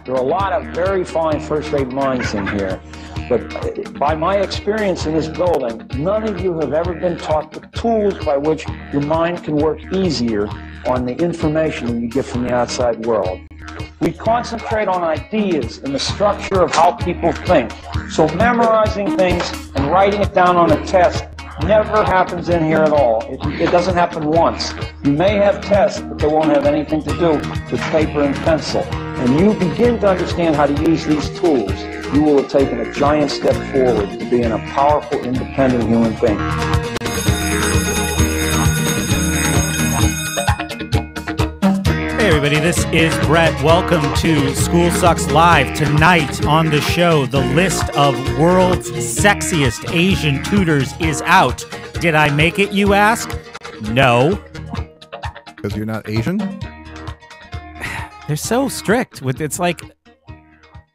There are a lot of very fine first-rate minds in here. But by my experience in this building, none of you have ever been taught the tools by which your mind can work easier on the information that you get from the outside world. We concentrate on ideas and the structure of how people think. So memorizing things and writing it down on a test never happens in here at all. It doesn't happen once. You may have tests, but they won't have anything to do with paper and pencil. And you begin to understand how to use these tools, you will have taken a giant step forward to being a powerful, independent human being. Hey everybody, this is Brett. Welcome to School Sucks Live. Tonight on the show, the list of world's sexiest Asian tutors is out. Did I make it, you ask? No. Because you're not Asian? They're so strict with it's like,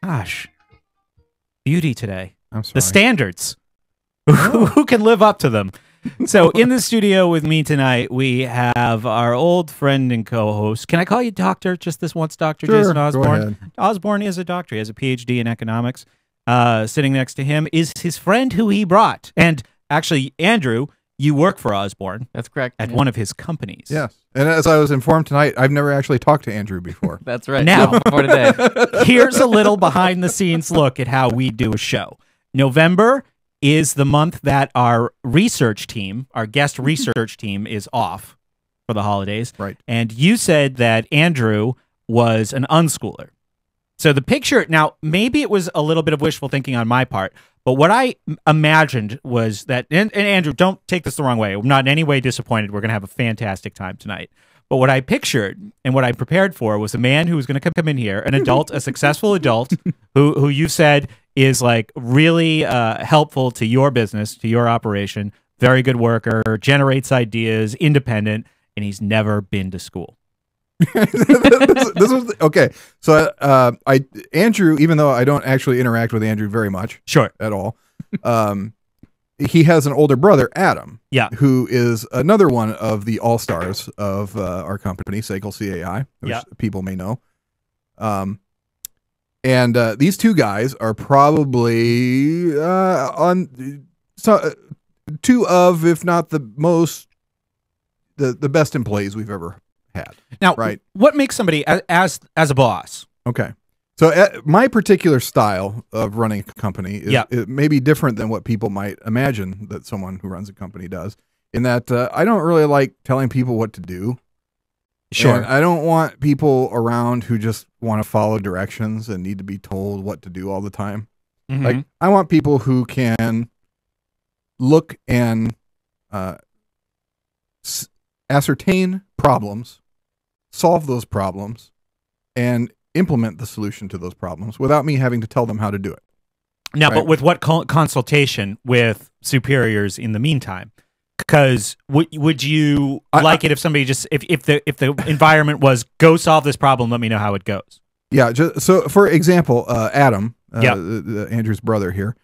gosh, beauty today. I'm sorry. The standards. Who can live up to them? So in the studio with me tonight, we have our old friend and co-host. Can I call you Doctor? Just this once, Dr. Sure, Jason Osborne. go ahead. Osborne is a doctor. He has a PhD in economics. Sitting next to him is his friend who he brought. And actually, Andrew, you work for Osborne. That's correct. At one of his companies. Yes. And as I was informed tonight, I've never actually talked to Andrew before. That's right. Now, for today. Here's a little behind-the-scenes look at how we do a show. November is the month that our research team, our guest research team, is off for the holidays. Right. And you said that Andrew was an unschooler. So the picture, now, maybe it was a little bit of wishful thinking on my part, but what I imagined was that, and Andrew, don't take this the wrong way. I'm not in any way disappointed. We're going to have a fantastic time tonight. But what I pictured and what I prepared for was a man who was going to come in here, an adult, a successful adult, who you said is like really helpful to your business, to your operation, very good worker, generates ideas, independent, and he's never been to school. this was okay. So Andrew, even though I don't actually interact with Andrew very much, Sure, at all, he has an older brother, Adam, yeah, who is another one of the all-stars of our company, Segal CAI, which yeah, people may know. And these two guys are probably two of, if not the most, the best employees we've ever had. Now, right? What makes somebody as a boss? Okay. So my particular style of running a company is it may be different than what people might imagine that someone who runs a company does, in that I don't really like telling people what to do. Sure. And I don't want people around who just want to follow directions and need to be told what to do all the time. Mm-hmm. Like, I want people who can look and ascertain problems, solve those problems, and implement the solution to those problems without me having to tell them how to do it. Now, right? but with what consultation with superiors in the meantime? Because would you like it if somebody just if the environment was go solve this problem, let me know how it goes? Yeah. So for example, Adam, Andrew's brother here,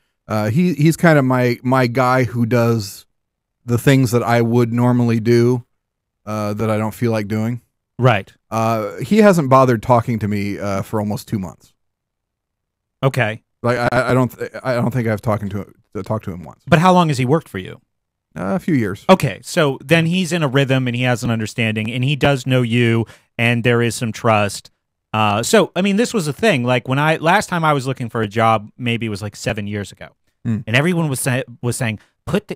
he's kind of my guy who does the things that I would normally do that I don't feel like doing. Right. He hasn't bothered talking to me for almost 2 months. Okay. Like I don't think I've talked to him once. But how long has he worked for you? A few years. Okay, so then he's in a rhythm and he has an understanding and he does know you and there is some trust. So I mean, this was a thing. Like when last time I was looking for a job, maybe it was like 7 years ago, and everyone was saying,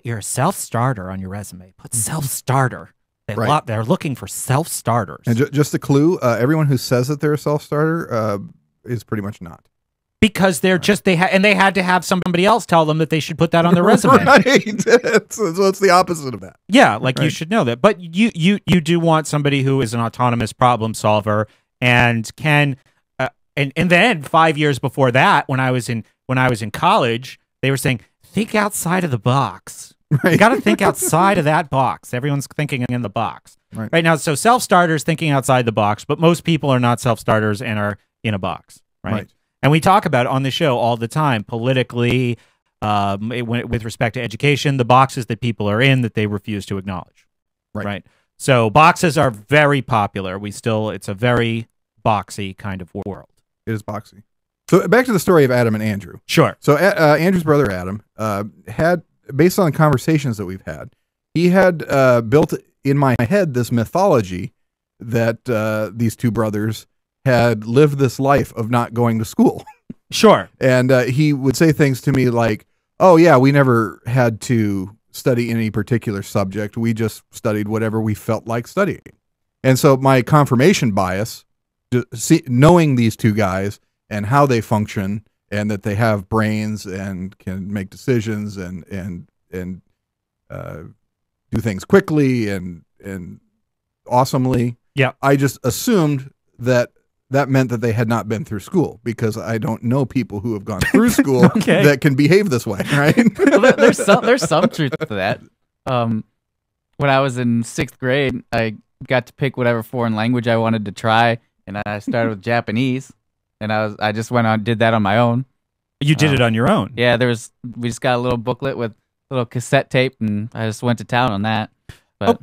you're a self-starter on your resume. Put self-starter. They're looking for self-starters. And just a clue: everyone who says that they're a self-starter is pretty much not. Because they're just they had to have somebody else tell them that they should put that on their resume. Right. So it's the opposite of that. Yeah, like you should know that. But you do want somebody who is an autonomous problem solver and can and then 5 years before that, when I was in college, they were saying think outside of the box. Right. You got to think outside of that box. Everyone's thinking in the box right now. So self-starters thinking outside the box, but most people are not self-starters and are in a box. Right. And we talk about on the show all the time, politically, with respect to education, the boxes that people are in that they refuse to acknowledge. Right. So boxes are very popular. It's a very boxy kind of world. It is boxy. So back to the story of Adam and Andrew. Sure. So Andrew's brother Adam had, based on the conversations that we've had, he had built in my head this mythology that these two brothers had lived this life of not going to school. Sure. And he would say things to me like, oh, yeah, we never had to study any particular subject. We just studied whatever we felt like studying. And so my confirmation bias, knowing these two guys and how they function and that they have brains and can make decisions and do things quickly and awesomely. Yeah. I just assumed that meant that they had not been through school, because I don't know people who have gone through school Okay. that can behave this way, right? Well, there's some truth to that. When I was in 6th grade, I got to pick whatever foreign language I wanted to try, and I started with Japanese, and I just went on, did that on my own. You did it on your own. Yeah, we just got a little booklet with a little cassette tape, and I just went to town on that. But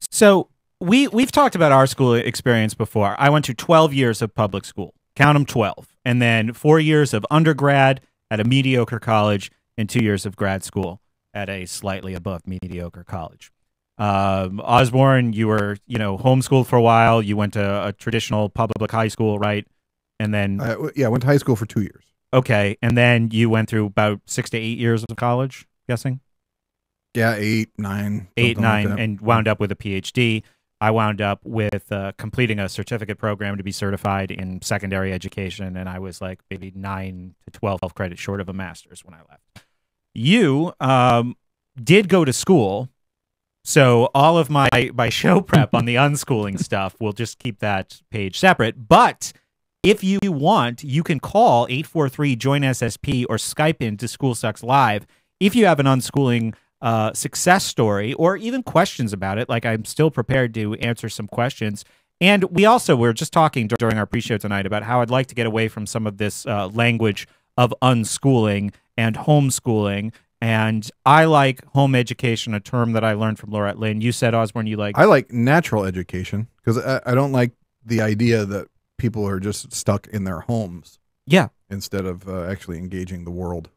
So we've talked about our school experience before. I went to 12 years of public school. Count them, 12. And then 4 years of undergrad at a mediocre college and 2 years of grad school at a slightly above mediocre college. Osborne, you were, homeschooled for a while. You went to a traditional public high school, right? And then I went to high school for 2 years. Okay, and then you went through about 6 to 8 years of college, guessing? Yeah, 8, 9. 8, 9, like that. and wound up with a PhD. I wound up with completing a certificate program to be certified in secondary education, and I was like maybe 9 to 12 credits short of a master's when I left. You did go to school, so all of my show prep on the unschooling stuff, we'll just keep that page separate. But if you want, you can call 843-JOIN-SSP or Skype into School Sucks Live if you have an unschooling success story or even questions about it. Like, I'm still prepared to answer some questions. And we're just talking during our pre-show tonight about how I'd like to get away from some of this language of unschooling and homeschooling. And I like home education, a term that I learned from Laurette Lynn. You said, Osborne, you like... I like natural education, because I don't like the idea that people are just stuck in their homes. Yeah. Instead of actually engaging the world.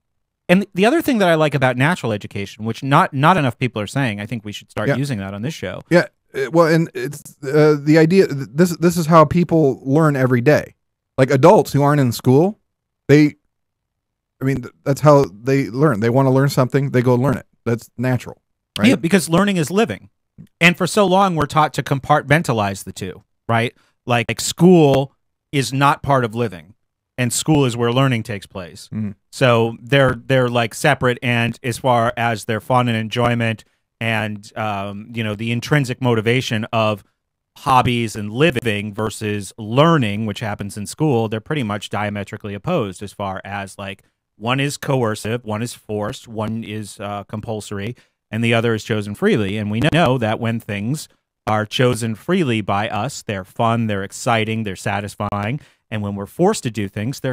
And the other thing that I like about natural education, which not enough people are saying, I think we should start using that on this show. Yeah, well, and it's the idea. This is how people learn every day. Like adults who aren't in school, that's how they learn. They want to learn something, they go learn it. That's natural, right? Yeah, because learning is living, and for so long we're taught to compartmentalize the two, right? Like school is not part of living. And school is where learning takes place. Mm-hmm. So they're like separate, and as far as their fun and enjoyment and the intrinsic motivation of hobbies and living versus learning, which happens in school, they're pretty much diametrically opposed as far as like one is coercive, one is forced, one is compulsory, and the other is chosen freely. And we know that when things are chosen freely by us, they're fun, they're exciting, they're satisfying. And when we're forced to do things, they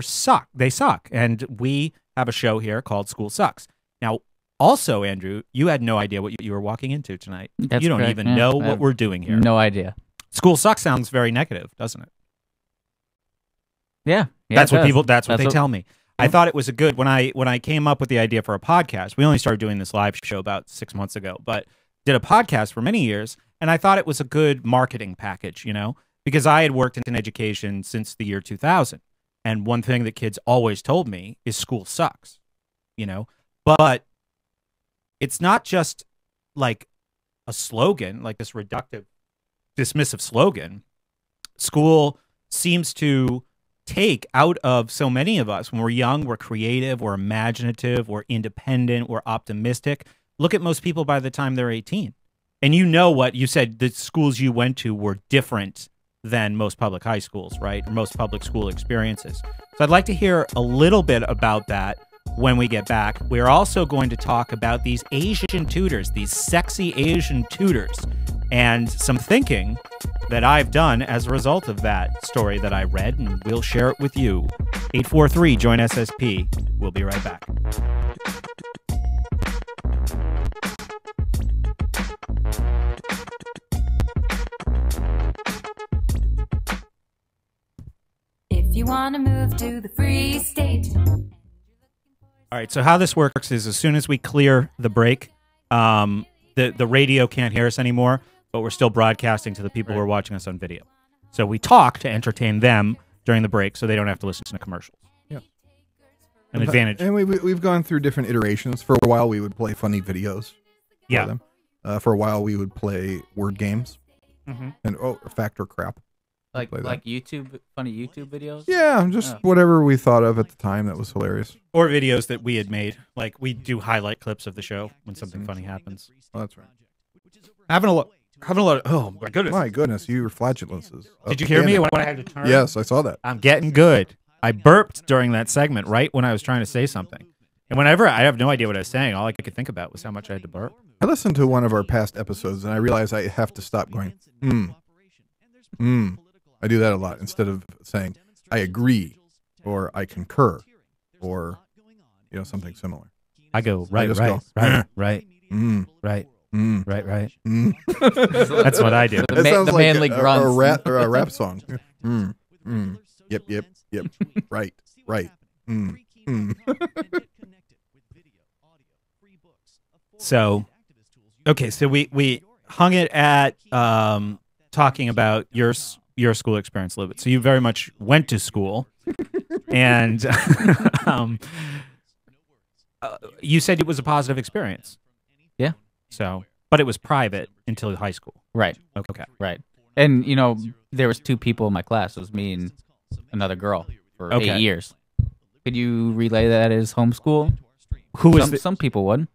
suck. And we have a show here called School Sucks. Now, also, Andrew, you had no idea what you were walking into tonight. That's you don't correct. even know what we're doing here. No idea. School Sucks sounds very negative, doesn't it? Yeah. That's what people. That's what they tell me. Yeah. I thought it was a good when I came up with the idea for a podcast. We only started doing this live show about 6 months ago, but did a podcast for many years, and I thought it was a good marketing package, because I had worked in education since the year 2000. And one thing that kids always told me is school sucks, but it's not just like a slogan, like this reductive, dismissive slogan. School seems to take out of so many of us when we're young, we're creative, we're imaginative, we're independent, we're optimistic. Look at most people by the time they're 18. And what you said, the schools you went to were different than most public high schools, right? Or most public school experiences. So I'd like to hear a little bit about that when we get back. We're also going to talk about these Asian tutors, these sexy Asian tutors, and some thinking that I've done as a result of that story that I read, and we'll share it with you. 843-JOIN-SSP. We'll be right back. If if you want to move to the free state. All right, so how this works is as soon as we clear the break, the radio can't hear us anymore, but we're still broadcasting to the people who are watching us on video. So we talk to entertain them during the break so they don't have to listen to commercials. Yeah. An advantage. And we've gone through different iterations. For a while, we would play funny videos for them. For a while, we would play word games and fact or crap. Like YouTube, funny YouTube videos? Yeah, just whatever we thought of at the time that was hilarious. Or videos that we had made. Like, we do highlight clips of the show when something funny happens. Oh, that's right. Having a lot oh, my goodness. My goodness, your flatulences. Did you hear me when I had to turn? Yes, I saw that. I'm getting good. I burped during that segment right when I was trying to say something. And whenever I have no idea what I was saying, all I could think about was how much I had to burp. I listened to one of our past episodes, and I realized I have to stop going, I do that a lot instead of saying, I agree, or I concur, or, something similar. I go, right. That's what I do. That sounds the like manly grunts. a rap song. Yep. Right. So, okay, so we hung it at talking about your school experience a little bit. So you very much went to school, and you said it was a positive experience. Yeah. So, but it was private until high school. Right. Okay. Right. And, there was 2 people in my class. It was me and another girl for 8 years. Could you relay that as homeschool? Some people would.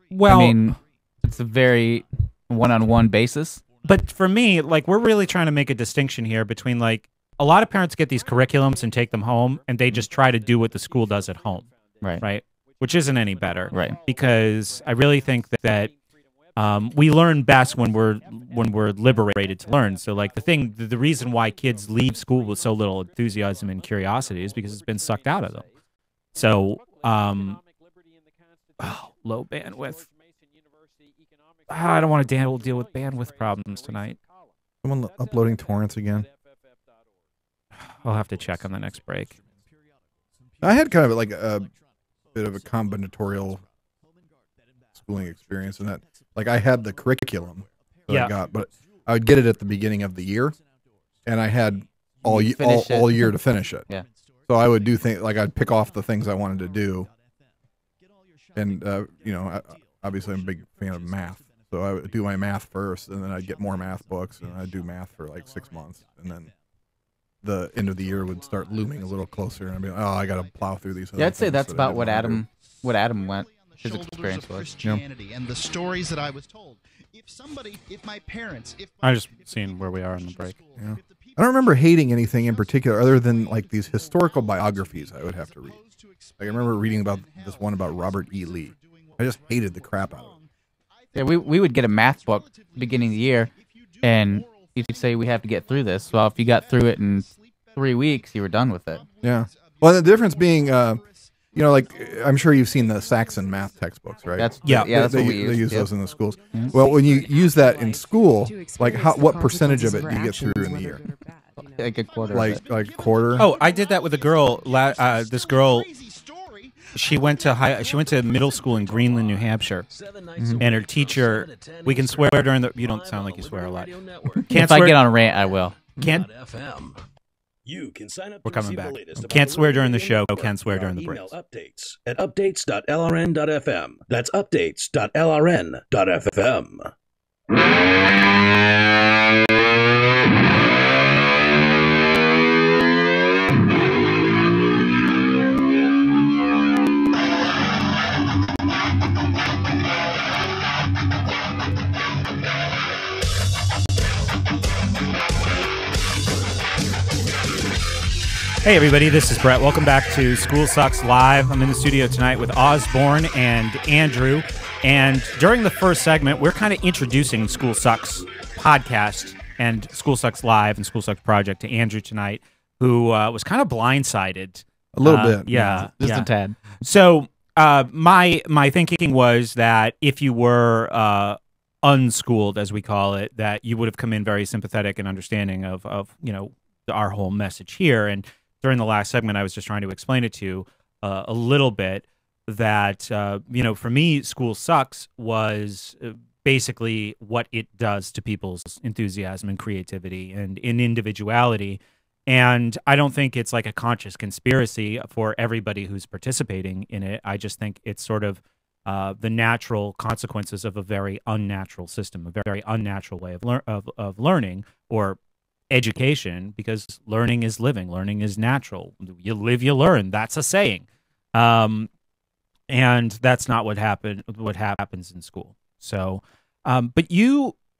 Well, I mean, it's a very one-on-one basis. But for me, like, we're really trying to make a distinction here between, like, a lot of parents get these curriculums and take them home, and they just try to do what the school does at home. Right. Which isn't any better. Right. Because I really think that we learn best when we're liberated to learn. So, like, the reason why kids leave school with so little enthusiasm and curiosity is because it's been sucked out of them. So, low bandwidth. I don't want to deal with bandwidth problems tonight. Someone uploading torrents again. I'll have to check on the next break. I had kind of like a bit of a combinatorial schooling experience in that, like, I had the curriculum that I got, but I would get it at the beginning of the year, and I had all year to finish it. Yeah. So I would do things like I'd pick off the things I wanted to do, and obviously I'm a big fan of math. So I would do my math first, and then I'd get more math books, and I'd do math for like 6 months, and then the end of the year would start looming a little closer, and I'd be like, I got to plow through these. Yeah, I'd say that's about what Adam went. His experience was. Christianity and the stories that I was told. I'm just seeing where we are on the break. Yeah. I don't remember hating anything in particular, other than like these historical biographies I would have to read. Like, I remember reading about this one about Robert E. Lee. I just hated the crap out of it. Yeah, we would get a math book beginning of the year, and you'd say we have to get through this. Well, if you got through it in 3 weeks, you were done with it. Yeah. Well, the difference being, like, I'm sure you've seen the Saxon math textbooks, right? That's they what we use. They use those in the schools. Mm-hmm. Well, when you use that in school, like, what percentage of it do you get through in the year? Like a quarter. Like a quarter. Oh, I did that with a girl. This girl. She went to middle school in Greenland, New Hampshire, and her teacher. We can swear during the. You don't sound like you swear a lot. If I get on a rant, I will. Can't. You can sign up. We're coming back. Can't swear during the show. Can swear during the breaks. Updates at updates.lrn.fm. That's updates.lrn.fm. Hey everybody, this is Brett. Welcome back to School Sucks Live. I'm in the studio tonight with Osborne and Andrew. And during the first segment, we're kind of introducing School Sucks podcast and School Sucks Live and School Sucks Project to Andrew tonight, who was kind of blindsided. A little bit. Yeah. Just a tad. So my thinking was that if you were unschooled, as we call it, that you would have come in very sympathetic and understanding of our whole message here. And during the last segment, I was just trying to explain it to you a little bit that, for me, school sucks was basically what it does to people's enthusiasm and creativity and individuality. And I don't think it's like a conscious conspiracy for everybody who's participating in it. I just think it's sort of the natural consequences of a very unnatural system, a very unnatural way of learning or education, because learning is living. Learning is natural. You live, you learn. That's a saying. And that's not what happens in school. So, but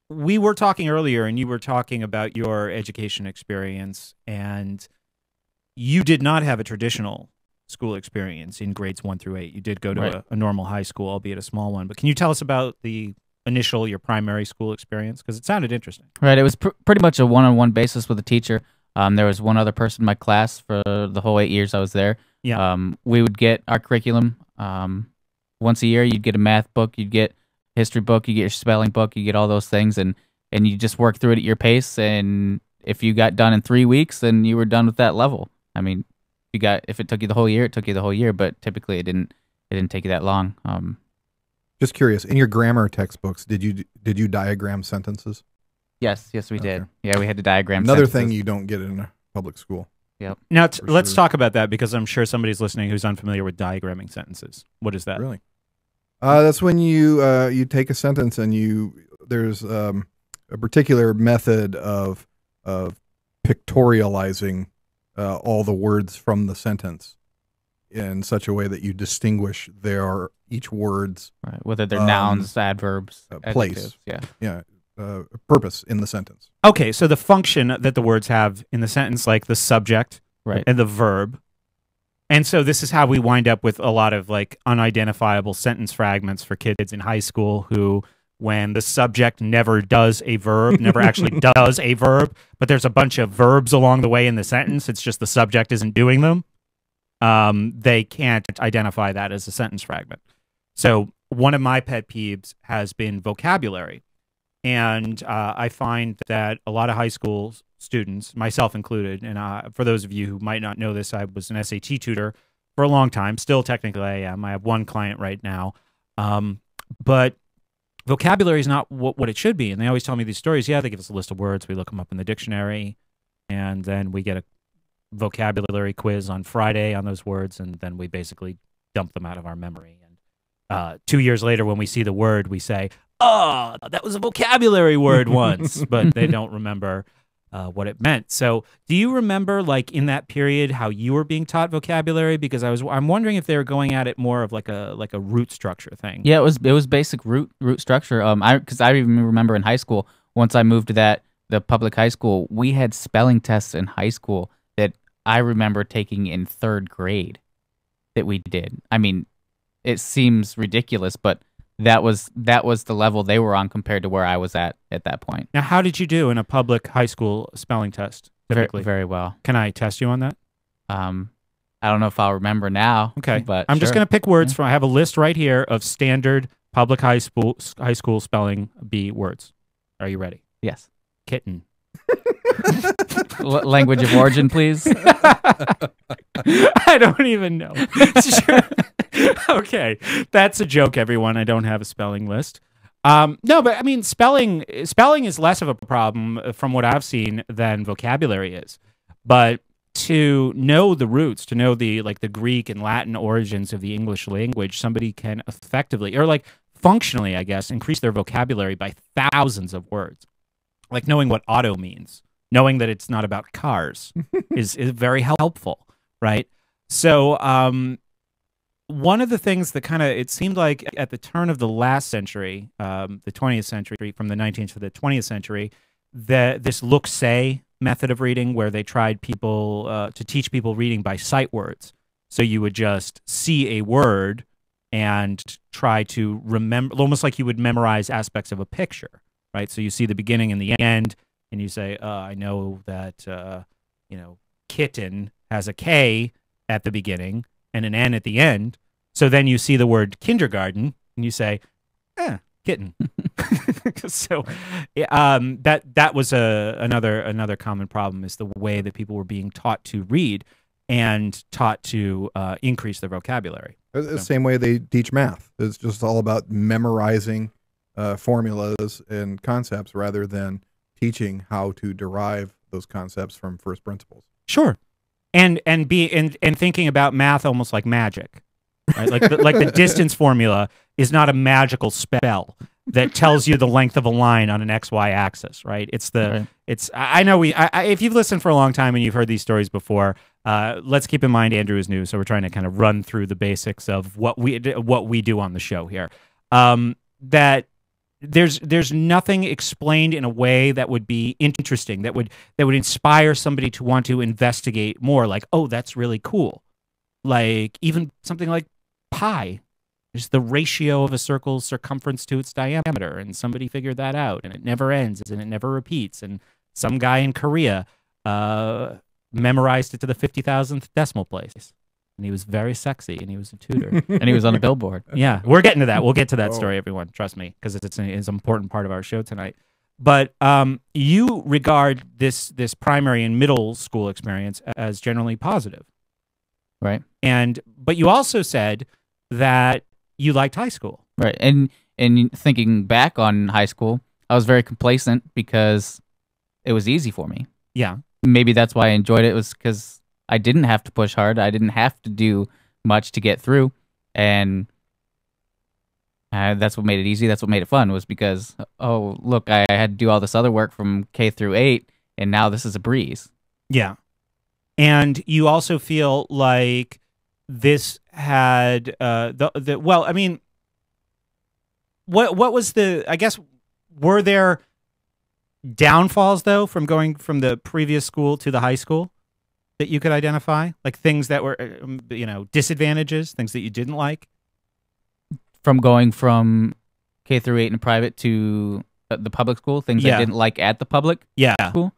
we were talking earlier, and you were talking about your education experience, and you did not have a traditional school experience in grades 1 through 8. You did go to a normal high school, albeit a small one. But can you tell us about your primary school experience? Because it sounded interesting. Right. It was pretty much a one-on-one basis with a teacher. There was one other person in my class for the whole 8 years I was there. Yeah. We would get our curriculum once a year. You'd get a math book, you'd get history book, you get your spelling book, you get all those things, and you just work through it at your pace. And if you got done in 3 weeks, then you were done with that level. I mean, if it took you the whole year, it took you the whole year, but typically it didn't take you that long. Just curious, in your grammar textbooks, did you diagram sentences? Yes, we did. Yeah, we had to diagram Another sentences. thing you don't get in a public school. Yep. Now, let's talk about that, because I'm sure somebody's listening who's unfamiliar with diagramming sentences. What is that? Really? That's when you take a sentence and there's a particular method of pictorializing all the words from the sentence in such a way that you distinguish each word's whether they're nouns, adverbs, place, adjectives, purpose in the sentence. Okay, so the function that the words have in the sentence, like the subject and the verb. And so this is how we wind up with a lot of like unidentifiable sentence fragments for kids in high school who, when the subject never does a verb, never actually does a verb, but there's a bunch of verbs along the way in the sentence, it's just the subject isn't doing them, they can't identify that as a sentence fragment. So one of my pet peeves has been vocabulary. And I find that a lot of high school students, myself included, and for those of you who might not know this, I was an SAT tutor for a long time. Still, technically, I am. I have one client right now. But vocabulary is not what it should be. And they always tell me these stories. Yeah, they give us a list of words. We look them up in the dictionary. And then we get a vocabulary quiz on Friday on those words. And then we basically dump them out of our memory. And 2 years later, when we see the word, we say, oh, that was a vocabulary word once, but they don't remember what it meant. So do you remember, like, in that period, how you were being taught vocabulary? Because I'm wondering if they were going at it more of like a root structure thing. Yeah, it was basic root structure. Because I even remember in high school, once I moved to the public high school, we had spelling tests in high school that I remember taking in 3rd grade that we did. I mean, it seems ridiculous, but that was the level they were on compared to where I was at that point. Now, how did you do in a public high school spelling test? Typically, very well. Can I test you on that? I don't know if I'll remember now. Okay, but I'm just going to pick words from. I have a list right here of standard public high school spelling bee words. Are you ready? Yes. Kitten. Language of origin, please. I don't even know. Sure. Okay, that's a joke, everyone. I don't have a spelling list. No, but I mean, spelling is less of a problem from what I've seen than vocabulary is. But to know the roots, to know the Greek and Latin origins of the English language, somebody can effectively, or like functionally, I guess, increase their vocabulary by thousands of words. Like knowing what auto means, knowing that it's not about cars is very helpful, right? So, one of the things that it seemed like at the turn of the last century, the 20th century, from the 19th to the 20th century, this look-say method of reading, where they tried to teach people reading by sight words. So you would just see a word and try to remember, almost like you would memorize aspects of a picture, right? So you see the beginning and the end, and you say, I know that, kitten has a K at the beginning and an N at the end. So then you see the word kindergarten and you say, kitten. So that was another common problem, is the way that people were being taught to read. and taught to increase their vocabulary. The same way they teach math. It's just all about memorizing formulas and concepts rather than teaching how to derive those concepts from first principles. Sure, and thinking about math almost like magic, right? Like the distance formula is not a magical spell that tells you the length of a line on an XY axis, right? I know if you've listened for a long time and you've heard these stories before, let's keep in mind Andrew is new, so we're trying to kind of run through the basics of what we do on the show here. That there's nothing explained in a way that would be interesting, that would inspire somebody to want to investigate more. Like, oh, that's really cool. Like even something like pi. There's the ratio of a circle's circumference to its diameter, and somebody figured that out, and it never ends, and it never repeats. And some guy in Korea memorized it to the 50,000th decimal place, and he was very sexy, and he was a tutor. And he was on a billboard. Yeah, we're getting to that. We'll get to that story, everyone. Trust me, because it's an important part of our show tonight. But you regard this primary and middle school experience as generally positive, right? But you also said that you liked high school. Right. And thinking back on high school, I was very complacent because it was easy for me. Yeah. Maybe that's why I enjoyed it, was because I didn't have to push hard. I didn't have to do much to get through. And that's what made it easy. That's what made it fun, was because, oh, look, I had to do all this other work from K through 8, and now this is a breeze. Yeah. And you also feel like this had well, I mean, what was the, I guess, were there downfalls though from going from the previous school to the high school that you could identify, like things that were disadvantages, things that you didn't like from going from K through 8 in private to the public school, things I didn't like at the public school?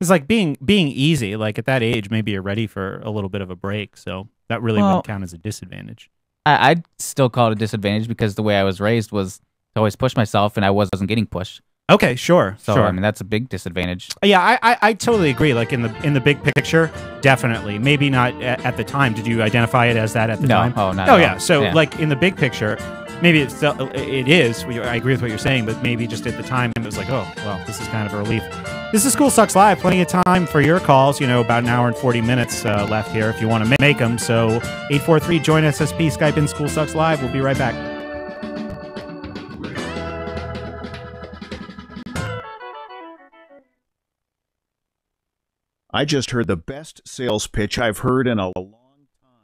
It's like being easy. Like at that age, maybe you're ready for a little bit of a break. So that really wouldn't count as a disadvantage. I'd still call it a disadvantage because the way I was raised was to always push myself, and I wasn't getting pushed. Okay, sure. So sure. I mean, that's a big disadvantage. Yeah, I totally agree. Like in the big picture, definitely. Maybe not at the time. Did you identify it as that at the time? No. Oh, not Oh, at yeah. all. So like in the big picture, maybe it is. I agree with what you're saying, but maybe just at the time it was like, oh, well, this is kind of a relief. This is School Sucks Live. Plenty of time for your calls. About an hour and 40 minutes left here if you want to make them. So 843 join SSP, Skype in School Sucks Live. We'll be right back. I just heard the best sales pitch I've heard in a long time.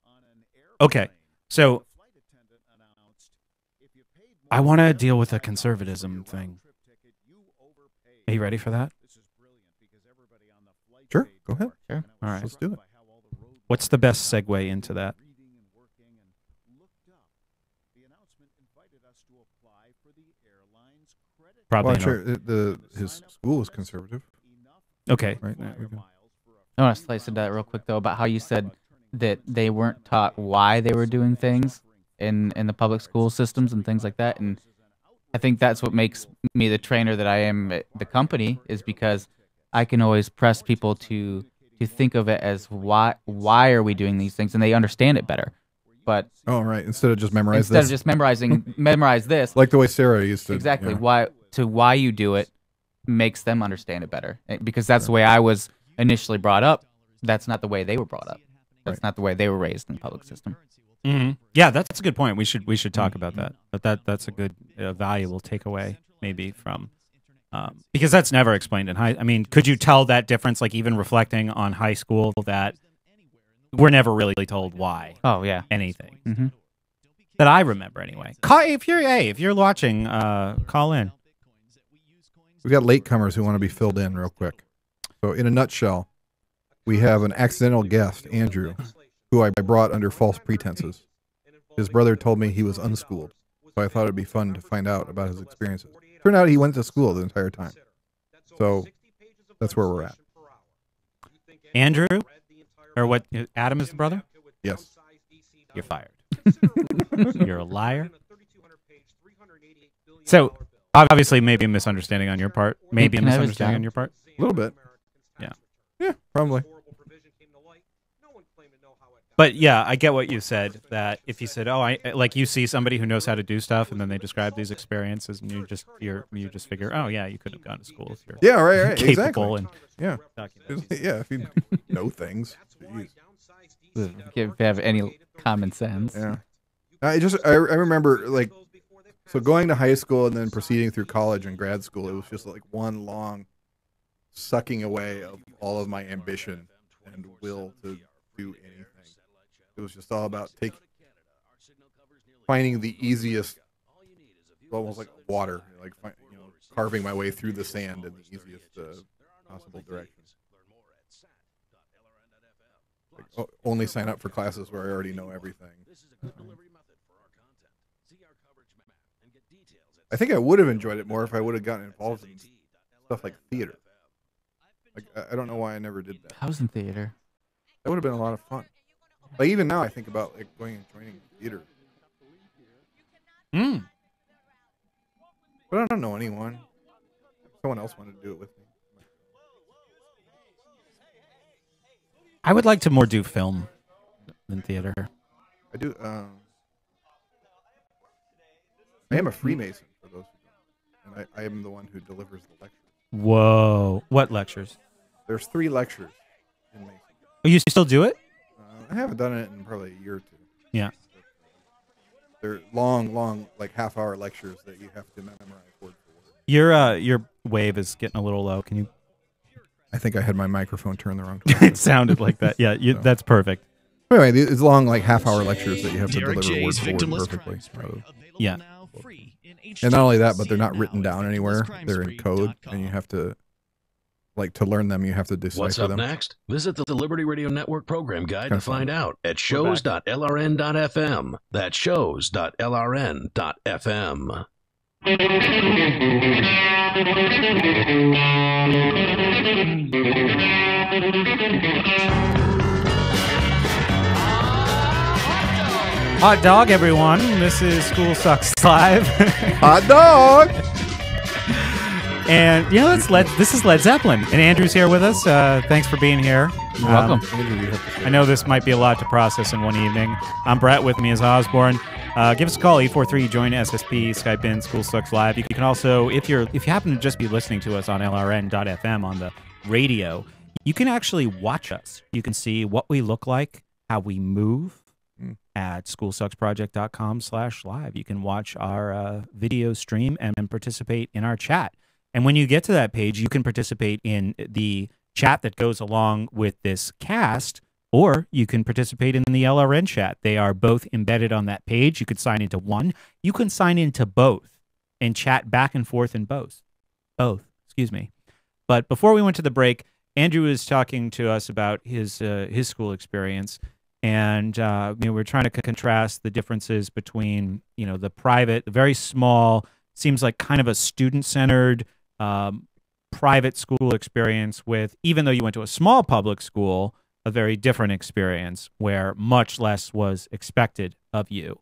On an airplane, Okay, so the flight attendant announced, if you paid more I want to than deal with a $75 conservatism for your thing. round-trip ticket, you overpaid. Are you ready for that? This is brilliant because everybody on the flight Sure, paid go ahead. more. Sure. And I was All right. Let's do struck it. by how all the road What's the best segue into that? reading and working and looked up. The announcement invited us to apply for the airline's credit. Probably Well, not. sure. His school is conservative. Okay. Right. There we go. I want to slice into that real quick, though, about how you said that they weren't taught why they were doing things in the public school systems and things like that. And I think that's what makes me the trainer that I am at the company, is because I can always press people to think of it as why are we doing these things, and they understand it better. But Oh, right. Instead of just memorize instead this. of just memorize this, Like the way Sarah used to. exactly yeah. why you do it makes them understand it better, because that's the way I was initially brought up. That's not the way they were brought up. That's not the way they were raised in the public system. Mm-hmm. Yeah, that's a good point. We should talk about that. But that's a good valuable takeaway maybe from because that's never explained in high. I mean, could you tell that difference? Like even reflecting on high school, that we're never really told why. Oh yeah, Anything mm-hmm. that I remember anyway. Call if you're watching. Call in. We got latecomers who want to be filled in real quick. So in a nutshell, we have an accidental guest, Andrew, who I brought under false pretenses. His brother told me he was unschooled, so I thought it'd be fun to find out about his experiences. Turned out he went to school the entire time. So that's where we're at. Andrew, or what? Adam is the brother. Yes. You're fired. You're a liar. So obviously, maybe a misunderstanding on your part. Maybe a Can I have his misunderstanding job? on your part. A little bit. Yeah. Yeah, probably. But yeah, I get what you said. That if you said, "Oh, I like," you see somebody who knows how to do stuff, and then they describe these experiences, and you just figure, "Oh yeah, you could have gone to school if you're right, capable exactly. and Yeah, if you know things. Jeez. If you have any common sense. Yeah. I remember like so going to high school and then proceeding through college and grad school. It was just like one long sucking away of all of my ambition and will to do anything. It was just all about finding the easiest, almost like water, like carving my way through the sand in the easiest possible direction. Like, only sign up for classes where I already know everything. I think I would have enjoyed it more if I would have gotten involved in stuff like theater. Like I don't know why I never did that. I was in theater. That would have been a lot of fun. Like even now, I think about like going and joining theater. But I don't know anyone. Someone else wanted to do it with me. I would like to more do film than theater. I do. I am a Freemason for those who don't, and I am the one who delivers the lectures. Whoa! What lectures? There's 3 lectures in Mason. Oh, you still do it? I haven't done it in probably a year or 2. Yeah. They're long, like half-hour lectures that you have to memorize word for word. Your wave is getting a little low. Can you? I think I had my microphone turned the wrong direction. It sounded like that. Yeah, that's perfect. Anyway, it's long, like half-hour lectures that you have to deliver word for word perfectly. Yeah. And not only that, but they're not written down anywhere. They're in code, and you have to, like, to learn them, you have to decipher What's up them. next? Visit the Liberty Radio Network program guide to find out at shows.lrn.fm. That's shows.lrn.fm. Hot dog, everyone. This is School Sucks Live. Hot dog! And, this is Led Zeppelin. And Andrew's here with us. Thanks for being here. You're welcome. I know this might be a lot to process in one evening. I'm Brett. With me is Osborne. Give us a call, 843, join SSP, Skype in, School Sucks Live. You can also, if you happen to just be listening to us on LRN.FM on the radio, you can actually watch us. You can see what we look like, how we move at schoolsucksproject.com/live. You can watch our video stream and participate in our chat. And when you get to that page, you can participate in the chat that goes along with this cast, or you can participate in the LRN chat. They are both embedded on that page. You could sign into one. You can sign into both and chat back and forth in both. Excuse me. But before we went to the break, Andrew was talking to us about his school experience, and we're trying to contrast the differences between the private, the very small, seems like kind of a student-centered private school experience with, even though you went to a small public school, a very different experience where much less was expected of you.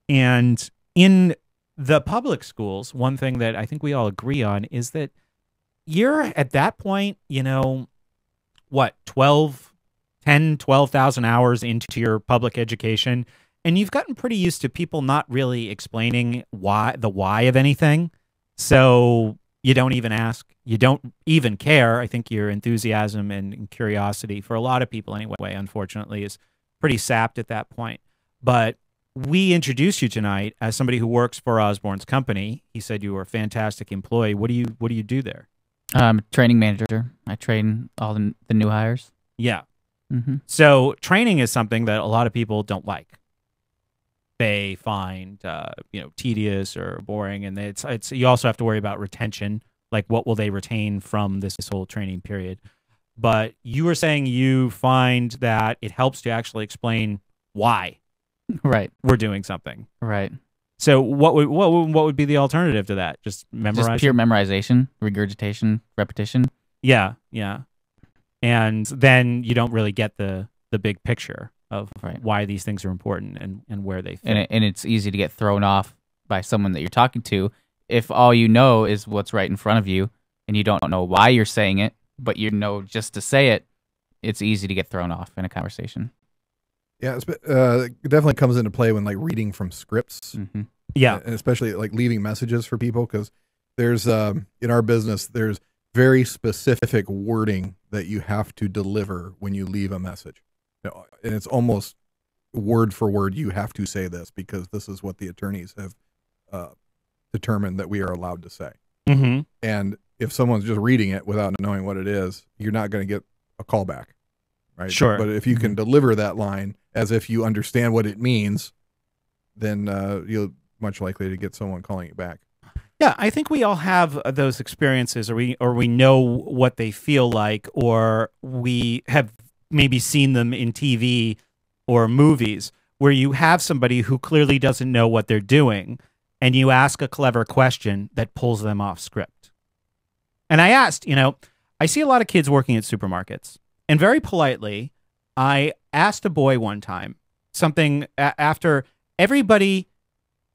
And in the public schools, one thing that I think we all agree on is that you're at that point, 12,000 hours into your public education, and you've gotten pretty used to people not really explaining the why of anything. So you don't even ask. You don't even care. I think your enthusiasm and curiosity, for a lot of people anyway, unfortunately, is pretty sapped at that point. But we introduced you tonight as somebody who works for Osborne's company. He said you were a fantastic employee. What do you do there? I'm a training manager. I train all the new hires. Yeah. Mm-hmm. So training is something that a lot of people don't like. They find tedious or boring, and it's you also have to worry about retention. Like, what will they retain from this whole training period? But you were saying you find that it helps to actually explain why we're doing something. Right. So what would be the alternative to that? Just memorize? Just pure memorization, regurgitation, repetition. Yeah. And then you don't really get the big picture of why these things are important and where they fit. And it's easy to get thrown off by someone that you're talking to if all you know is what's right in front of you and you don't know why you're saying it, but you know just to say it, it's easy to get thrown off in a conversation. Yeah, it definitely comes into play when like reading from scripts. Yeah, and especially like leaving messages for people, because there's in our business there's very specific wording that you have to deliver when you leave a message, and it's almost word for word. You have to say this because this is what the attorneys have determined that we are allowed to say. And if someone's just reading it without knowing what it is, you're not going to get a call back, right? Sure. But if you can deliver that line as if you understand what it means, then you're much likely to get someone calling you back. Yeah, I think we all have those experiences, or we know what they feel like, or we have maybe seen them in TV or movies, where you have somebody who clearly doesn't know what they're doing, and you ask a clever question that pulls them off script. And I asked, I see a lot of kids working at supermarkets, and very politely, I asked a boy one time something after everybody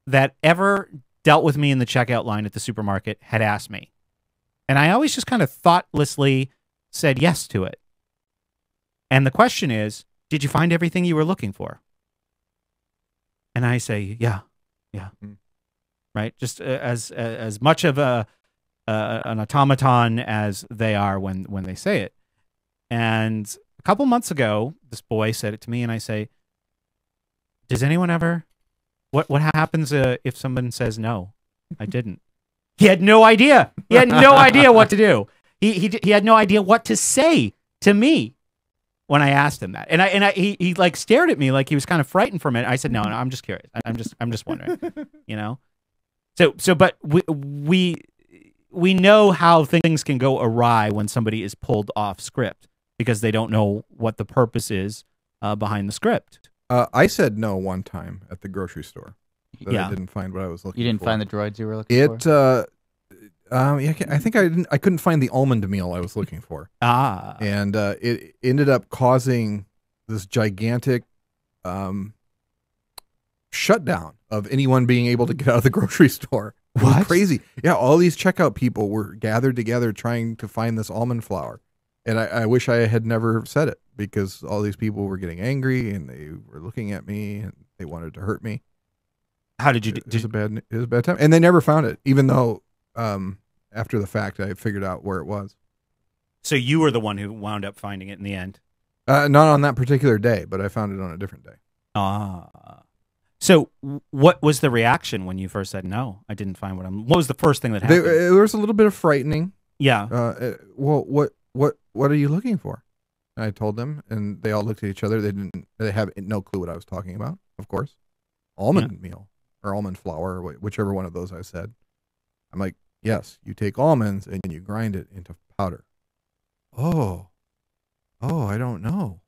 that ever dealt with me in the checkout line at the supermarket had asked me. And I always just kind of thoughtlessly said yes to it. And the question is, did you find everything you were looking for? And I say, yeah. Right? Just as much of an automaton as they are when they say it. And a couple months ago, this boy said it to me, and I say, does anyone ever... What happens if someone says no? I didn't. He had no idea. He had no idea what to do. He had no idea what to say to me when I asked him that. And he like stared at me like he was kind of frightened for a minute. I said, no, I'm just curious. I'm just wondering, But we know how things can go awry when somebody is pulled off script because they don't know what the purpose is behind the script. I said no one time at the grocery store. I didn't find what I was looking for. You didn't find the droids you were looking for? I think I couldn't find the almond meal I was looking for. And it ended up causing this gigantic shutdown of anyone being able to get out of the grocery store. It was crazy. Yeah, all these checkout people were gathered together trying to find this almond flour. And I wish I had never said it, because all these people were getting angry and they were looking at me and they wanted to hurt me. How did you do? It was a bad time. And they never found it, even though after the fact I figured out where it was. So you were the one who wound up finding it in the end? Not on that particular day, but I found it on a different day. So what was the reaction when you first said, no, I didn't find what was the first thing that happened? There was a little bit of frightening. Yeah. Well, what are you looking for? And I told them, and they all looked at each other. They have no clue what I was talking about, of course. Almond meal or almond flour, or whichever one of those I said. I'm like, yes, you take almonds and you grind it into powder. Oh, I don't know.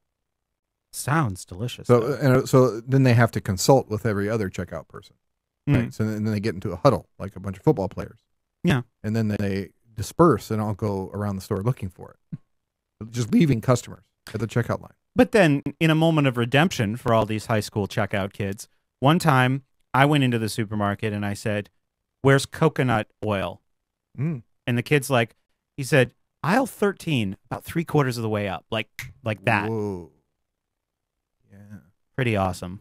Sounds delicious. So then they have to consult with every other checkout person. Right? So then they get into a huddle like a bunch of football players. Yeah. And then they disperse and I'll go around the store looking for it. Just leaving customers at the checkout line. But then in a moment of redemption for all these high school checkout kids, one time I went into the supermarket and I said, where's coconut oil? And the kid's like, he said, aisle 13, about 3/4 of the way up, like that. Whoa. Yeah. Pretty awesome.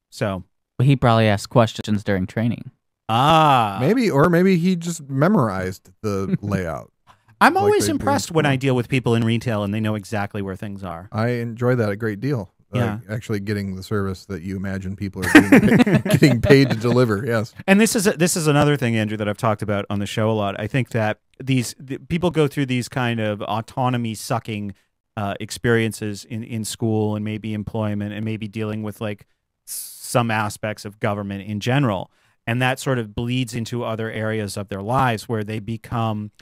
So he probably asked questions during training. Maybe he just memorized the layout. I'm always impressed when I deal with people in retail and they know exactly where things are. I enjoy that a great deal. Yeah. Actually getting the service that you imagine people are getting paid to deliver. Yes. And this is another thing, Andrew, that I've talked about on the show a lot. I think that people go through these kind of autonomy sucking experiences in school and maybe employment and maybe dealing with like some aspects of government in general. And that sort of bleeds into other areas of their lives where they become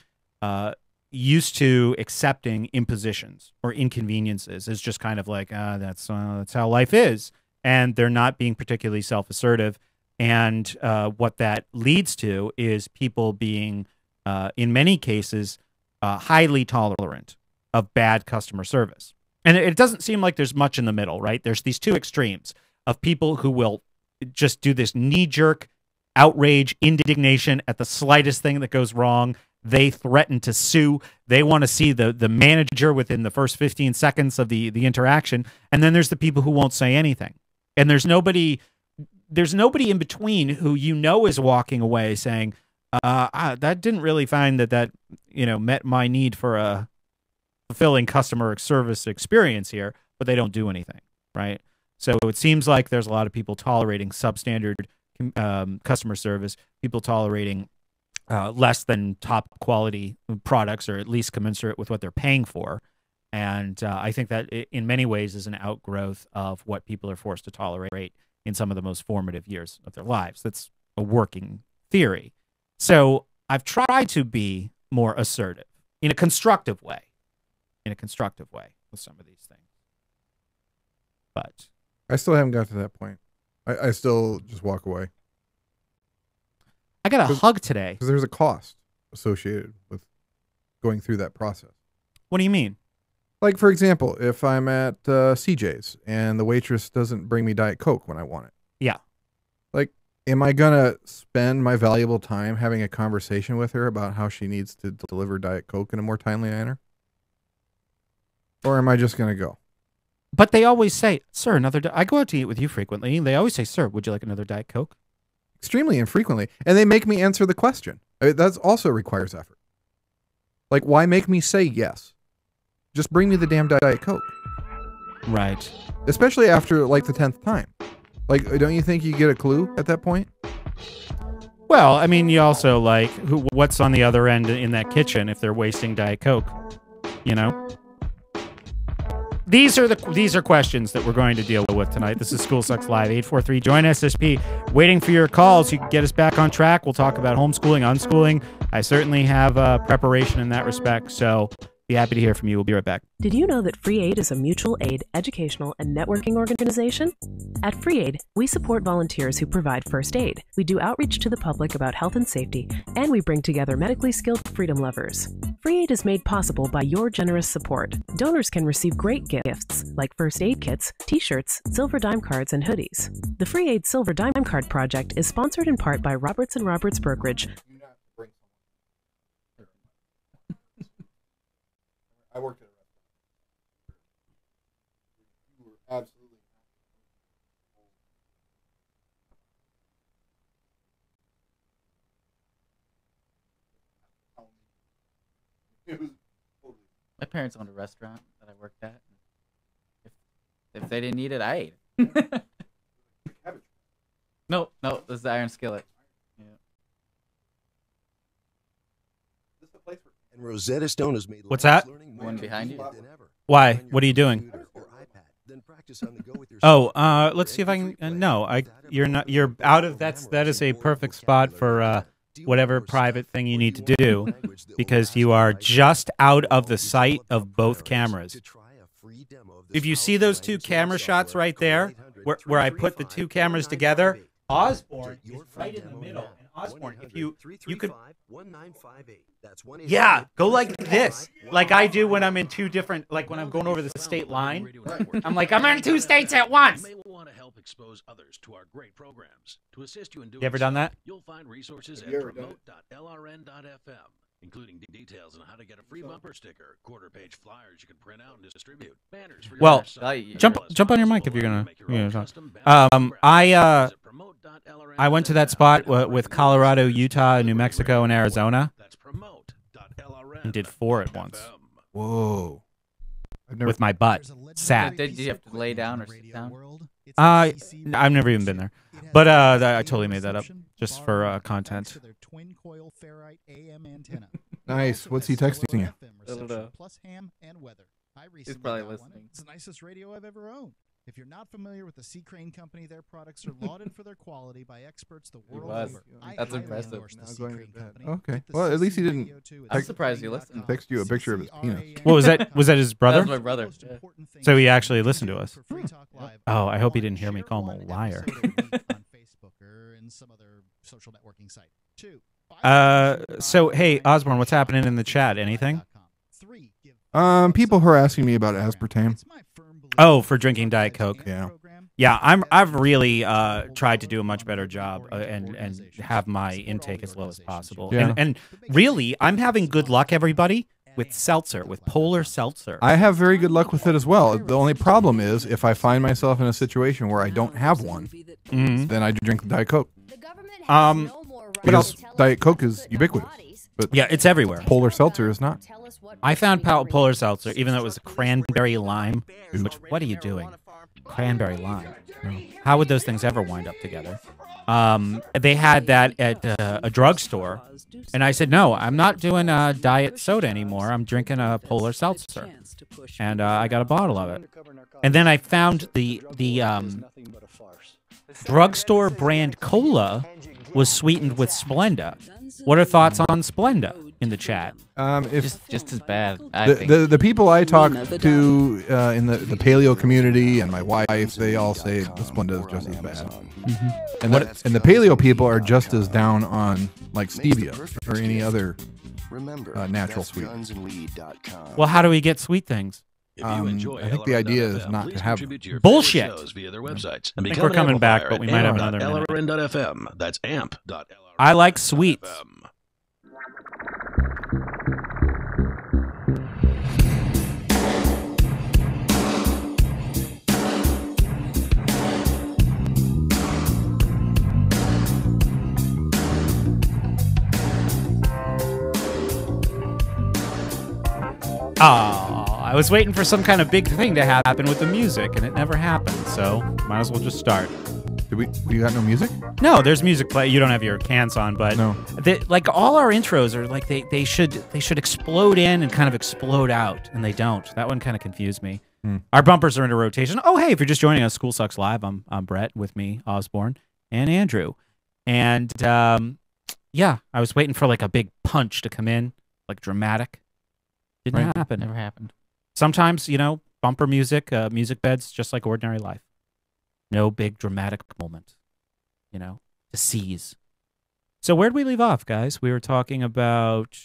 used to accepting impositions or inconveniences. It's just kind of like, that's how life is. And they're not being particularly self-assertive. And what that leads to is people being, in many cases, highly tolerant of bad customer service. And it doesn't seem like there's much in the middle, right? There's these two extremes of people who will just do this knee-jerk outrage, indignation at the slightest thing that goes wrong. They threaten to sue. They want to see the manager within the first 15 seconds of the interaction. And then there's the people who won't say anything. And there's nobody in between who is walking away saying, that didn't really find that met my need for a fulfilling customer service experience here, but they don't do anything, right? So it seems like there's a lot of people tolerating substandard customer service, people tolerating less than top quality products, or at least commensurate with what they're paying for. And I think that in many ways is an outgrowth of what people are forced to tolerate in some of the most formative years of their lives. That's a working theory. So I've tried to be more assertive in a constructive way, with some of these things. But I still haven't got to that point. I still just walk away. I got a hug today. Because there's a cost associated with going through that process. What do you mean? Like, for example, if I'm at CJ's and the waitress doesn't bring me Diet Coke when I want it. Yeah. Like, am I going to spend my valuable time having a conversation with her about how she needs to deliver Diet Coke in a more timely manner? Or am I just going to go? But they always say, sir, I go out to eat with you frequently, and they always say, sir, would you like another Diet Coke? Extremely infrequently. And they make me answer the question. That also requires effort. Like, why make me say yes? Just bring me the damn Diet Coke. Right. Especially after, like, the 10th time. Like, don't you think you get a clue at that point? Well, I mean, you also, like, what's on the other end in that kitchen if they're wasting Diet Coke? These are questions that we're going to deal with tonight. This is School Sucks Live, 843. Join SSP. Waiting for your calls. You can get us back on track. We'll talk about homeschooling, unschooling. I certainly have preparation in that respect, so be happy to hear from you. We'll be right back. Did you know that Free Aid is a mutual aid, educational, and networking organization? At Free Aid, we support volunteers who provide first aid. We do outreach to the public about health and safety, and we bring together medically skilled freedom lovers. Free Aid is made possible by your generous support. Donors can receive great gifts like first aid kits, t-shirts, silver dime cards, and hoodies. The Free Aid Silver Dime Card Project is sponsored in part by Roberts & Roberts Brokerage. I worked at a restaurant. You were absolutely. My parents owned a restaurant that I worked at. If they didn't eat it, I ate it. No, this is the iron skillet. Yeah. This is the place where and Rosetta Stone has made What's that? One behind you. Why? What are you doing? Oh, let's see if I can. No, you're not. You're out of that is a perfect spot for whatever private thing you need to do, because you are just out of the sight of both cameras. If you see those two camera shots right there, where I put the two cameras together, Osborne is right in the middle. And Osborne, if you could, yeah, go like this, like I do when I'm in two different, like when I'm going over the state line. I'm like, I'm in two states at once. You may want to help expose others to our great programs. To assist you in doing you ever done that? You'll find resources at promote.lrn.fm, including details on how to get a free bumper sticker, quarter-page flyers you can print out and distribute, banners for your website. Jump on your mic if you're gonna. I went to that spot with Colorado, Utah, New Mexico, and Arizona, and did 4 at once. Whoa! With my butt sat. Did you have to lay down or sit down? I've never even been there, but I totally made that up just for content. Nice. What's he texting you? Plus ham and weather. He's probably listening. It's the nicest radio I've ever owned. If you're not familiar with the C. Crane Company, their products are lauded for their quality by experts the world over. That's impressive. Okay. Well, at least he didn't. I'm surprised you listened. Text you a picture of his penis. What was that? Was that his brother? That was my brother. Yeah. So he actually listened to us. Oh, I hope he didn't hear me call him a liar. So hey, Osborne, what's happening in the chat? Anything? People who are asking me about aspartame. Oh, for drinking Diet Coke. Yeah. Yeah, I've really tried to do a much better job and have my intake as low as possible. Yeah. And really, I'm having good luck, everybody, with seltzer, with polar seltzer. I have very good luck with it as well. The only problem is if I find myself in a situation where I don't have one, then I drink Diet Coke. Because Diet Coke is ubiquitous. But yeah, it's everywhere. Polar seltzer is not. I found polar seltzer, even though it was a cranberry lime. Which, what are you doing? Cranberry lime. How would those things ever wind up together? They had that at a drugstore, and I said, no, I'm not doing a diet soda anymore. I'm drinking a polar seltzer, and I got a bottle of it. And then I found the drugstore brand cola was sweetened with Splenda. What are thoughts on Splenda in the chat? Just as bad. I think. The people I talk to in the paleo community and my wife, they all say the Splenda is just as bad. And the paleo people are just as down on like stevia or any other natural sweet. Well, how do we get sweet things? I think the idea is not to have bullshit. Via their websites. I think we're coming back, but we might have another minute. LRN.FM. That's amp.lrn. I like sweets. Oh, I was waiting for some kind of big thing to happen with the music, and it never happened, so might as well just start. You got no music? No, there's music play. You don't have your cans on, but no. Like all our intros are like they should explode in and kind of explode out, and they don't. That one kind of confused me. Our bumpers are into rotation. Oh, hey, if you're just joining us, School Sucks Live. I'm Brett, with me, Osborne and Andrew, and yeah, I was waiting for like a big punch to come in, like dramatic. Didn't happen. Never happened. Sometimes, bumper music, music beds, just like ordinary life. No big dramatic moment, to seize. So where'd we leave off, guys? We were talking about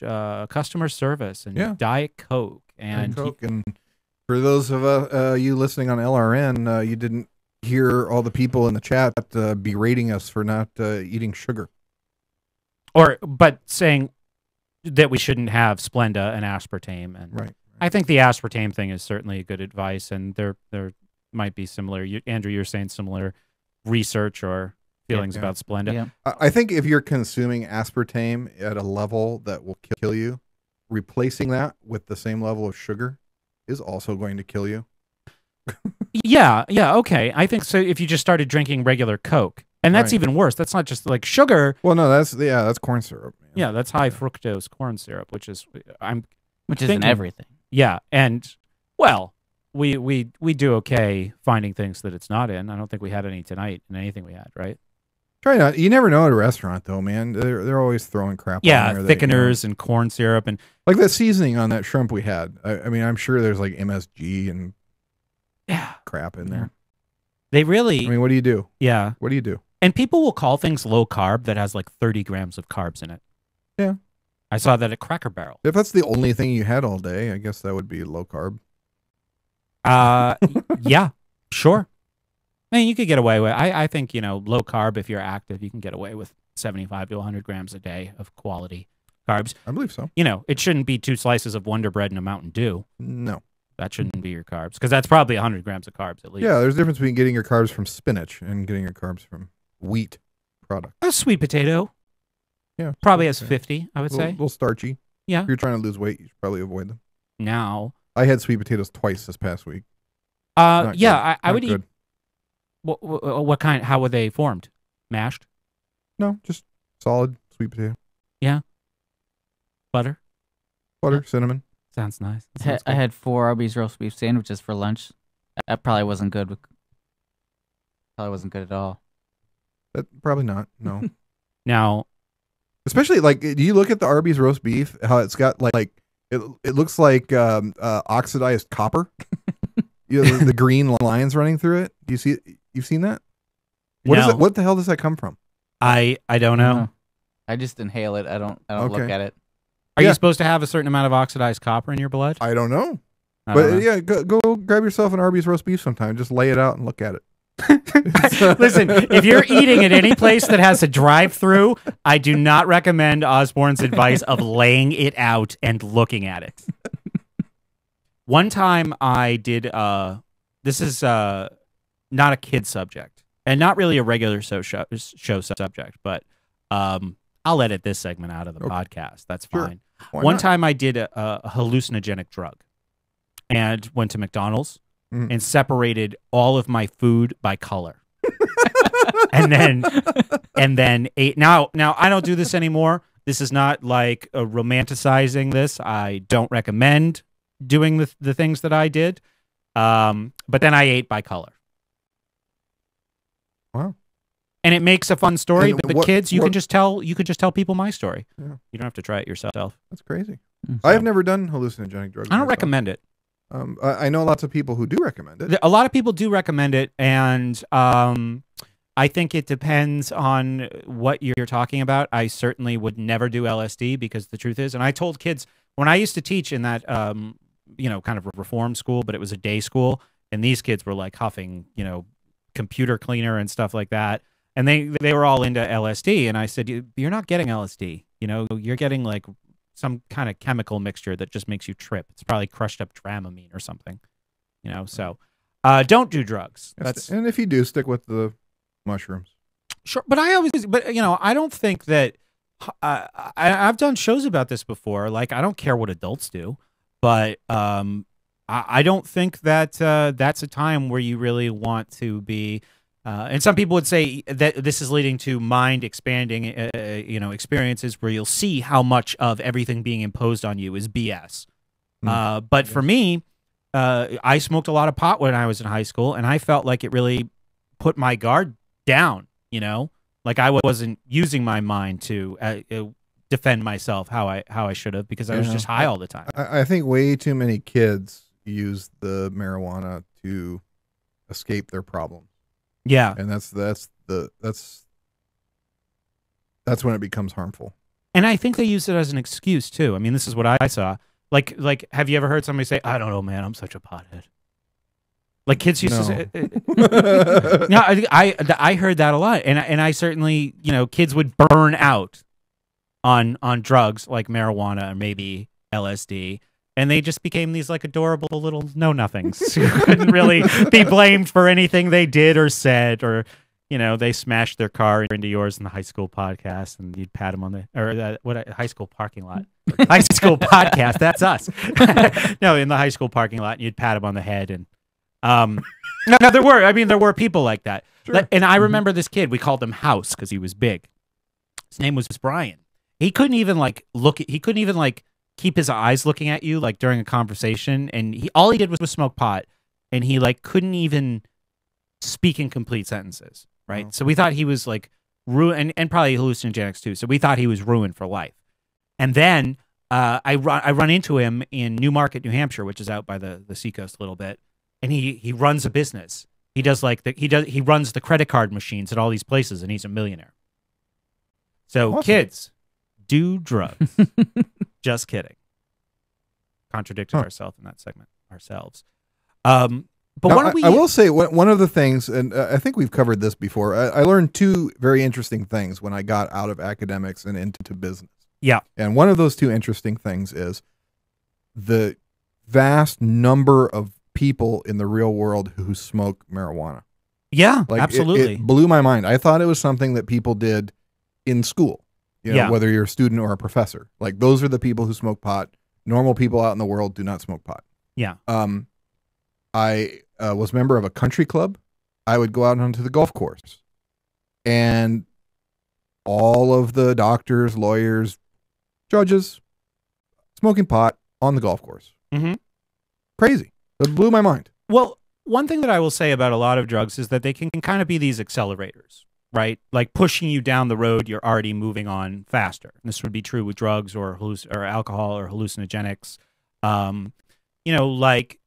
customer service and Diet Coke. And for those of you listening on LRN, you didn't hear all the people in the chat berating us for not eating sugar. But saying that we shouldn't have Splenda and aspartame. And right. I think the aspartame thing is certainly good advice, and there might be similar. Andrew, you're saying similar research or feelings about Splenda. Yeah. I think if you're consuming aspartame at a level that will kill you, replacing that with the same level of sugar is also going to kill you. Yeah, okay. I think so. If you just started drinking regular Coke, and that's even worse. That's not just like sugar. Well, no, that's corn syrup. Man. Yeah, that's high fructose corn syrup, which is in everything. Yeah, and well, we do okay finding things that it's not in. I don't think we had any tonight in anything we had, right? Try not. You never know at a restaurant, though, man. They're always throwing crap. Yeah, on there thickeners and corn syrup and like that seasoning on that shrimp we had. I mean, I'm sure there's like MSG and crap in there. They really. I mean, what do you do? Yeah, what do you do? And people will call things low carb that has like 30 grams of carbs in it. Yeah, I saw that at Cracker Barrel. If that's the only thing you had all day, I guess that would be low carb. Yeah, sure. I mean, you could get away with. I think low carb. If you're active, you can get away with 75 to 100 grams a day of quality carbs. I believe so. It shouldn't be 2 slices of Wonder Bread and a Mountain Dew. No, that shouldn't be your carbs, because that's probably 100 grams of carbs at least. Yeah, there's a difference between getting your carbs from spinach and getting your carbs from wheat product. A sweet potato. Yeah, probably has 50. I would say. A little starchy. Yeah. If you're trying to lose weight, you should probably avoid them. Now, I had sweet potatoes twice this past week. Yeah, I would eat. What kind? How were they formed? Mashed? No, just solid sweet potato. Yeah. Butter, cinnamon. Sounds nice. I had 4 Arby's roast beef sandwiches for lunch. That probably wasn't good. Probably wasn't good at all. Probably not. No. Now, especially like, do you look at the Arby's roast beef? How it's got like it looks like oxidized copper. The green lines running through it. Do you see? You've seen that? What the hell does that come from? I don't know. I just inhale it. I don't look at it. Are you supposed to have a certain amount of oxidized copper in your blood? I don't know. But yeah, go grab yourself an Arby's roast beef sometime. Just lay it out and look at it. Listen, if you're eating at any place that has a drive-through, I do not recommend Osborne's advice of laying it out and looking at it. One time I did, this is not a kid subject and not really a regular show subject, but I'll edit this segment out of the podcast. That's fine. One time I did a hallucinogenic drug and went to McDonald's and separated all of my food by color. and then ate. Now I don't do this anymore. This is not like romanticizing this. I don't recommend doing the things that I did. But then I ate by color. Wow. And it makes a fun story. And But the kids, you can just tell people my story. Yeah. You don't have to try it yourself. That's crazy. So, I have never done hallucinogenic drugs. I don't recommend it. I know lots of people who do recommend it. A lot of people do recommend it, and I think it depends on what you're talking about. I certainly would never do LSD because the truth is, and I told kids when I used to teach in that kind of reform school, but it was a day school, and these kids were like huffing, computer cleaner and stuff like that, and they were all into LSD, and I said, you're not getting LSD, you're getting like some kind of chemical mixture that just makes you trip. It's probably crushed up Dramamine or something, so don't do drugs. And if you do, stick with the mushrooms. Sure, but I don't think that I've done shows about this before. Like, I don't care what adults do, but I don't think that that's a time where you really want to be. And some people would say that this is leading to mind expanding, experiences where you'll see how much of everything being imposed on you is BS. But for me, I smoked a lot of pot when I was in high school, and I felt like it really put my guard down. Like I wasn't using my mind to defend myself how I should have, because I was just high all the time. I think way too many kids use the marijuana to escape their problems. Yeah, and that's when it becomes harmful. And I think they use it as an excuse too. I mean, this is what I saw. Like, have you ever heard somebody say, "I don't know, man, I'm such a pothead"? Like kids used to say. No, I heard that a lot, and I certainly, kids would burn out on drugs like marijuana or maybe LSD. And they just became these like adorable little know-nothings who couldn't really be blamed for anything they did or said, or they smashed their car into yours in the high school podcast, and you'd pat them on the high school parking lot, high school podcast. That's us. No, in the high school parking lot, and you'd pat them on the head, and no, there were people like that. Sure. And I remember this kid. We called him House because he was big. His name was Brian. He couldn't even keep his eyes looking at you like during a conversation, and all he did was smoke pot, and he like couldn't even speak in complete sentences, right? Oh. So we thought he was like ruined, and probably hallucinogenics too. So we thought he was ruined for life. And then I run into him in Newmarket, New Hampshire, which is out by the seacoast a little bit, and he runs a business. He runs the credit card machines at all these places, and he's a millionaire. So awesome. Kids, do drugs. Just kidding. Contradicted ourselves in that segment ourselves. But now, I will say one of the things, and I think we've covered this before. I learned two very interesting things when I got out of academics and into business. Yeah. And one of those two interesting things is the vast number of people in the real world who smoke marijuana. Yeah, absolutely. It blew my mind. I thought it was something that people did in school. Whether you're a student or a professor, like those are the people who smoke pot. Normal people out in the world do not smoke pot. Yeah. I was a member of a country club. I would go out onto the golf course, and all of the doctors, lawyers, judges, smoking pot on the golf course. Mm-hmm. Crazy. That blew my mind. Well, one thing that I will say about a lot of drugs is that they can kind of be these accelerators. Right? Like pushing you down the road, you're already moving on faster. And this would be true with drugs or alcohol or hallucinogenics. Like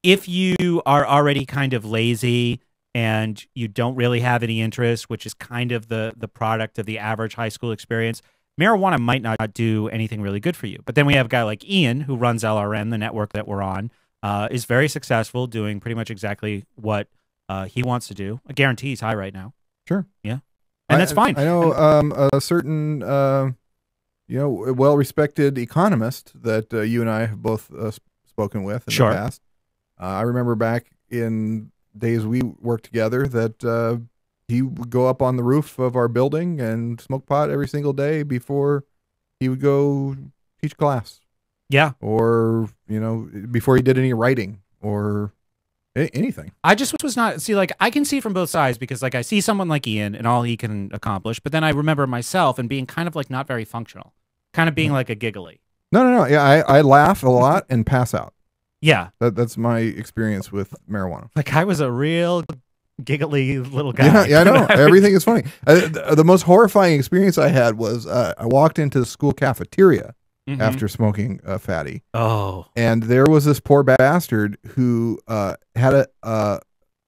if you are already kind of lazy and you don't really have any interest, which is kind of the product of the average high school experience, marijuana might not do anything really good for you. But then we have a guy like Ian who runs LRN, the network that we're on, is very successful, doing pretty much exactly what he wants to do. I guarantee he's high right now. Sure. Yeah. And that's fine. I know a certain, well-respected economist that you and I have both spoken with in the past. I remember back in days we worked together that he would go up on the roof of our building and smoke pot every single day before he would go teach class. Yeah. Or, before he did any writing or anything. I just was not, see, like, I can see from both sides because, like, I see someone like Ian and all he can accomplish, but then I remember myself and being kind of, like, not very functional. Kind of being, like, a giggly. No. Yeah, I laugh a lot and pass out. Yeah. That's my experience with marijuana. Like, I was a real giggly little guy. Yeah, I know. Everything is funny. The most horrifying experience I had was I walked into the school cafeteria after smoking a fatty. Oh. And there was this poor bastard who had had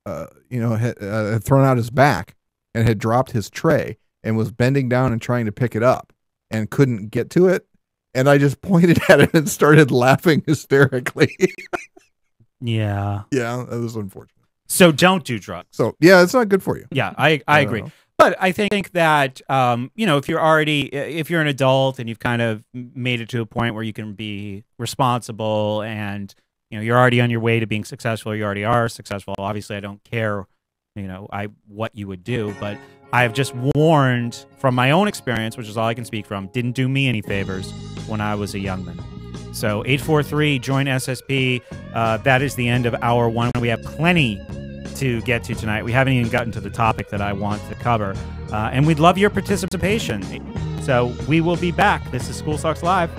thrown out his back and had dropped his tray and was bending down and trying to pick it up and couldn't get to it. And I just pointed at it and started laughing hysterically. Yeah. Yeah, that was unfortunate. So don't do drugs. So, yeah, it's not good for you. Yeah, I agree. But I think that, if you're an adult and you've kind of made it to a point where you can be responsible and, you're already on your way to being successful, you already are successful. Obviously, I don't care, what you would do, but I've just warned from my own experience, which is all I can speak from, didn't do me any favors when I was a youngman. So 843, join SSP. That is the end of hour one. We have plenty to get to tonight. We haven't even gotten to the topic that I want to cover. And we'd love your participation. So we will be back. This is School Sucks Live.